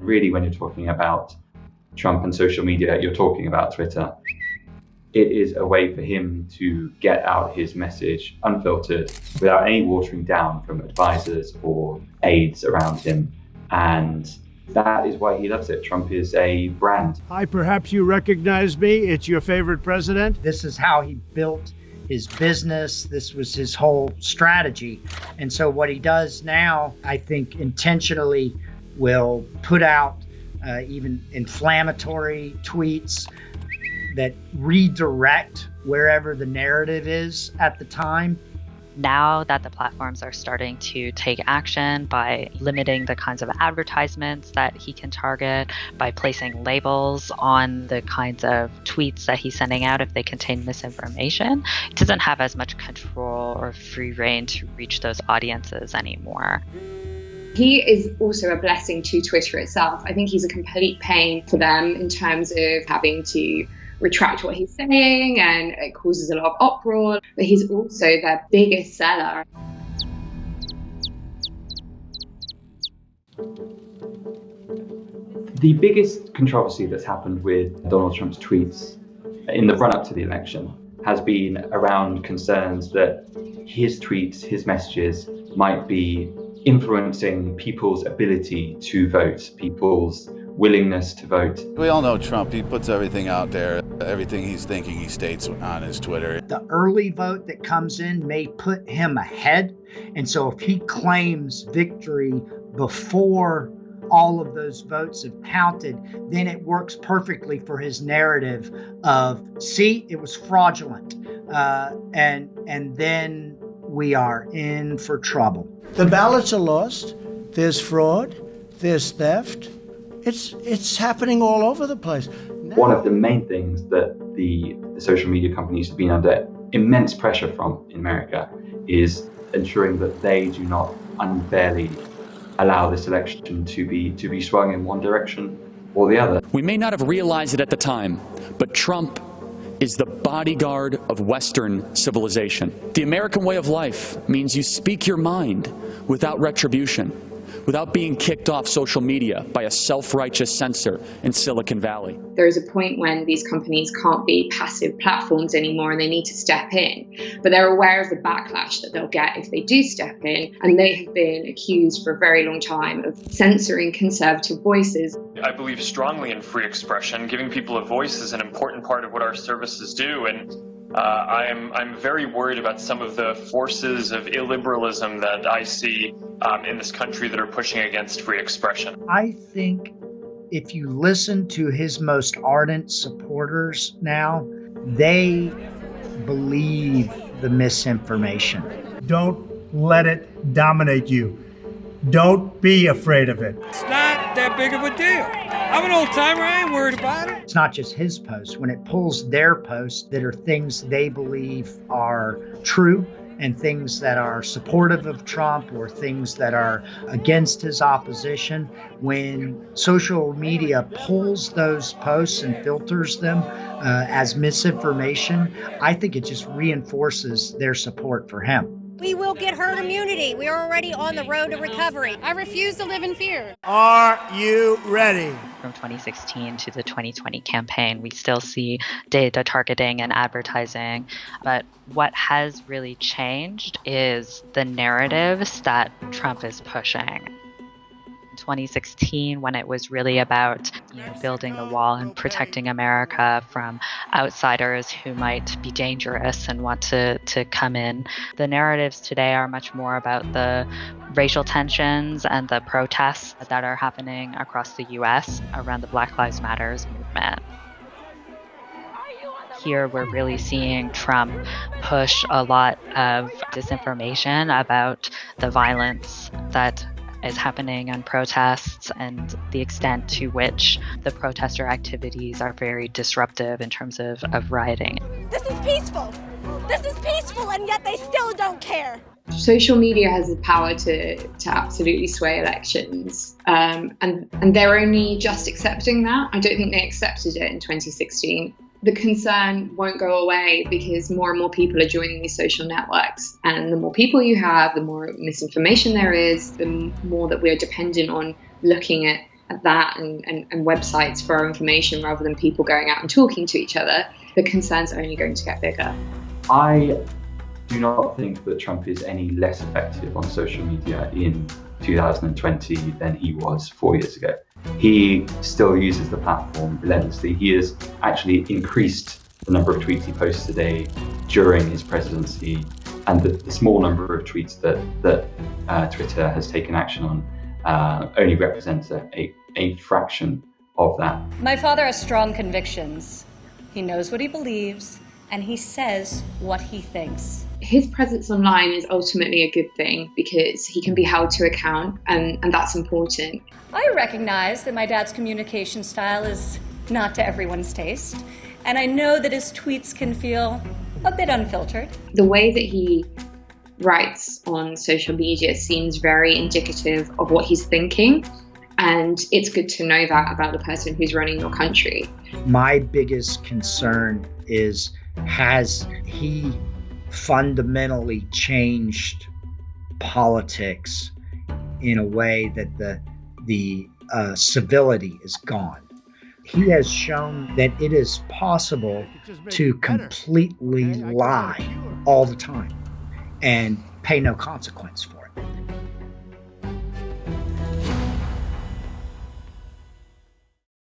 Really, when you're talking about Trump and social media, you're talking about Twitter. It is a way for him to get out his message unfiltered without any watering down from advisors or aides around him. And that is why he loves it. Trump is a brand. Hi, perhaps you recognize me. It's your favorite president. This is how he built his business. This was his whole strategy. And so what he does now, I think intentionally will put out even inflammatory tweets that redirect wherever the narrative is at the time. Now that the platforms are starting to take action by limiting the kinds of advertisements that he can target, by placing labels on the kinds of tweets that he's sending out if they contain misinformation, he doesn't have as much control or free rein to reach those audiences anymore. He is also a blessing to Twitter itself. I think he's a complete pain for them in terms of having to retract what he's saying, and it causes a lot of uproar, but he's also their biggest seller. The biggest controversy that's happened with Donald Trump's tweets in the run-up to the election has been around concerns that his tweets, his messages might be influencing people's ability to vote, people's willingness to vote. We all know Trump. He puts everything out there. Everything he's thinking, he states on his Twitter. The early vote that comes in may put him ahead. And so if he claims victory before all of those votes have counted, then it works perfectly for his narrative of, see, it was fraudulent. And then we are in for trouble. The ballots are lost. There's fraud. There's theft. It's happening all over the place. One of the main things that the social media companies have been under immense pressure from in America is ensuring that they do not unfairly allow this election to be swung in one direction or the other. We may not have realized it at the time, but Trump is the bodyguard of Western civilization. The American way of life means you speak your mind without retribution, without being kicked off social media by a self-righteous censor in Silicon Valley. There is a point when these companies can't be passive platforms anymore and they need to step in. But they're aware of the backlash that they'll get if they do step in. And they have been accused for a very long time of censoring conservative voices. I believe strongly in free expression. Giving people a voice is an important part of what our services do. And I'm very worried about some of the forces of illiberalism that I see in this country that are pushing against free expression. I think if you listen to his most ardent supporters now, they believe the misinformation. Don't let it dominate you. Don't be afraid of it. It's not that big of a deal. I'm an old timer. I ain't worried about it. It's not just his posts. When it pulls their posts that are things they believe are true and things that are supportive of Trump or things that are against his opposition, when social media pulls those posts and filters them as misinformation, I think it just reinforces their support for him. We will get herd immunity. We are already on the road to recovery. I refuse to live in fear. Are you ready? From 2016 to the 2020 campaign, we still see data targeting and advertising. But what has really changed is the narratives that Trump is pushing. 2016, when it was really about building the wall and protecting America from outsiders who might be dangerous and want to come in. The narratives today are much more about the racial tensions and the protests that are happening across the U.S. around the Black Lives Matter movement. Here we're really seeing Trump push a lot of disinformation about the violence that is happening on protests and the extent to which the protester activities are very disruptive in terms of rioting. This is peaceful. This is peaceful, and yet they still don't care. Social media has the power to absolutely sway elections, and they're only just accepting that. I don't think they accepted it in 2016. The concern won't go away because more and more people are joining these social networks. And the more people you have, the more misinformation there is, the more that we're dependent on looking at at that and websites for our information rather than people going out and talking to each other, the concern's only going to get bigger. I do not think that Trump is any less effective on social media in 2020 than he was 4 years ago. He still uses the platform relentlessly. He has actually increased the number of tweets he posts a day during his presidency, and the small number of tweets that Twitter has taken action on only represents a fraction of that. My father has strong convictions. He knows what he believes, and he says what he thinks. His presence online is ultimately a good thing because he can be held to account, and that's important. I recognize that my dad's communication style is not to everyone's taste, and I know that his tweets can feel a bit unfiltered. The way that he writes on social media seems very indicative of what he's thinking, and it's good to know that about the person who's running your country. My biggest concern is, has he fundamentally changed politics in a way that the civility is gone? He has shown that it is possible to completely lie all the time and pay no consequence for it.